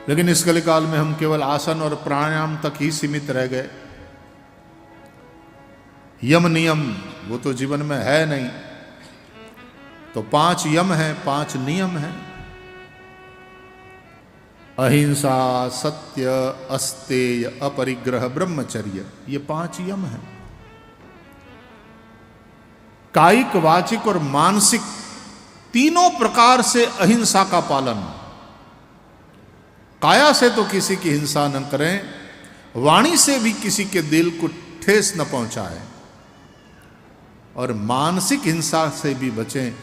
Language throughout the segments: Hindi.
लेकिन इस कलिकाल में हम केवल आसन और प्राणायाम तक ही सीमित रह गए। यम नियम वो तो जीवन में है नहीं, तो 5 यम हैं, 5 नियम हैं। अहिंसा, सत्य, अस्तेय, अपरिग्रह, ब्रह्मचर्य, ये 5 यम हैं। कायिक, वाचिक और मानसिक तीनों प्रकार से अहिंसा का पालन। काया से तो किसी की हिंसा न करें, वाणी से भी किसी के दिल को ठेस न पहुंचाएं, और मानसिक हिंसा से भी बचें।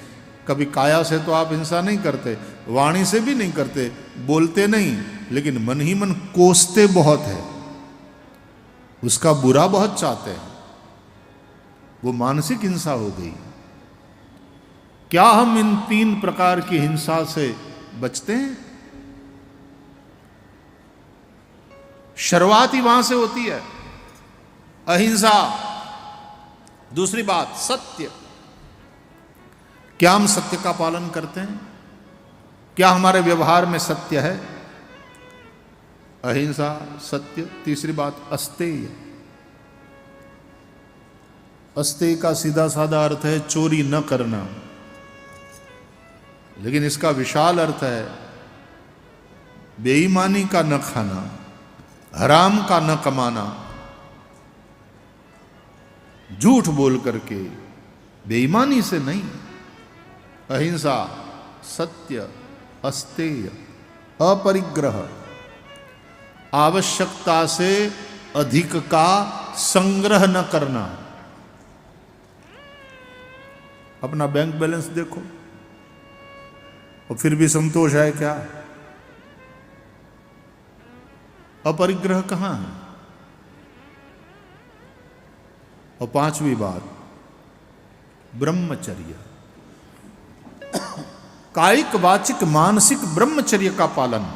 कभी काया से तो आप हिंसा नहीं करते, वाणी से भी नहीं करते, बोलते नहीं, लेकिन मन ही मन कोसते बहुत है, उसका बुरा बहुत चाहते हैं, वो मानसिक हिंसा हो गई। क्या हम इन 3 प्रकार की हिंसा से बचते हैं? शुरुआत ही वहां से होती है, अहिंसा। दूसरी बात, सत्य। क्या हम सत्य का पालन करते हैं? क्या हमारे व्यवहार में सत्य है? अहिंसा, सत्य। तीसरी बात, अस्तेय। अस्तेय का सीधा साधा अर्थ है चोरी न करना, लेकिन इसका विशाल अर्थ है बेईमानी का न खाना, हराम का न कमाना, झूठ बोल करके, बेईमानी से नहीं। अहिंसा, सत्य, अस्तेय, अपरिग्रह, आवश्यकता से अधिक का संग्रह न करना। अपना बैंक बैलेंस देखो और फिर भी संतोष है क्या? अपरिग्रह कहां है? और 5वीं बात, ब्रह्मचर्य। कायिक, वाचिक, मानसिक ब्रह्मचर्य का पालन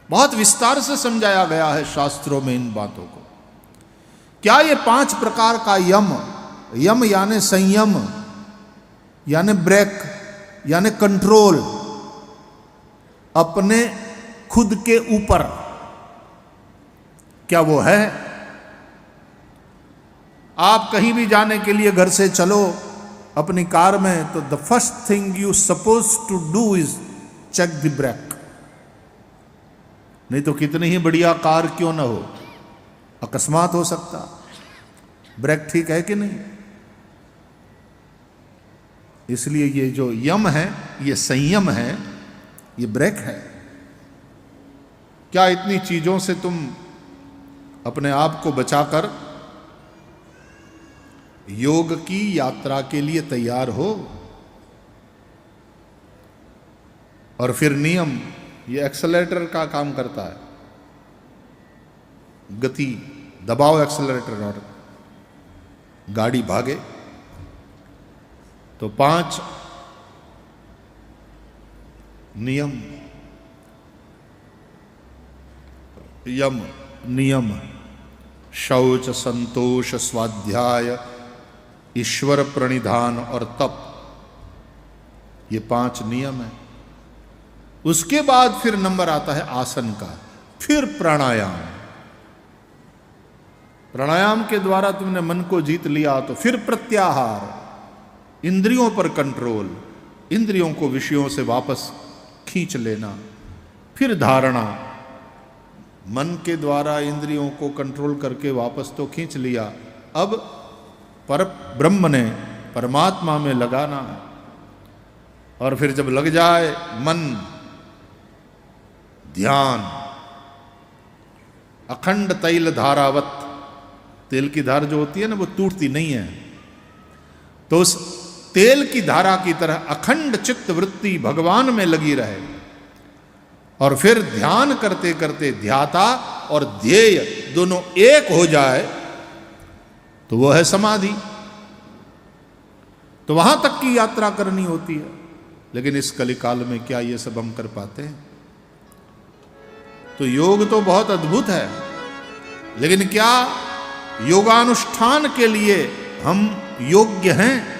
बहुत विस्तार से समझाया गया है शास्त्रों में इन बातों को। क्या ये 5 प्रकार का यम, यम यानी संयम, यानी ब्रेक, यानी कंट्रोल, अपने खुद के ऊपर, क्या वो है? आप कहीं भी जाने के लिए घर से चलो अपनी कार में, तो the first thing you suppose to do is check the brake. नहीं तो कितनी ही बढ़िया कार क्यों ना हो, अकस्मात हो सकता, ब्रेक ठीक है कि नहीं। इसलिए ये जो यम है, ये संयम है, ये ब्रेक है। क्या इतनी चीजों से तुम अपने आप को बचाकर योग की यात्रा के लिए तैयार हो? और फिर नियम, ये एक्सेलरेटर का काम करता है, गति दबाओ एक्सेलरेटर और गाड़ी भागे। तो 5 नियम, यम, नियम, शौच, संतोष, स्वाध्याय, ईश्वर प्रणिधान और तप, ये 5 नियम है। उसके बाद फिर नंबर आता है आसन का, फिर प्राणायाम। प्राणायाम के द्वारा तुमने मन को जीत लिया तो फिर प्रत्याहार, इंद्रियों पर कंट्रोल, इंद्रियों को विषयों से वापस खींच लेना। फिर धारणा, मन के द्वारा इंद्रियों को कंट्रोल करके वापस तो खींच लिया, अब पर ब्रह्म ने, परमात्मा में लगाना। और फिर जब लग जाए मन, ध्यान, अखंड तैल धारावत, तेल की धार जो होती है ना वो टूटती नहीं है, तो उस तेल की धारा की तरह अखंड चित्त वृत्ति भगवान में लगी रहे। और फिर ध्यान करते करते ध्याता और ध्येय दोनों एक हो जाए तो वो है समाधि। तो वहां तक की यात्रा करनी होती है। लेकिन इस कलिकाल में क्या ये सब हम कर पाते हैं? तो योग तो बहुत अद्भुत है, लेकिन क्या योगानुष्ठान के लिए हम योग्य हैं?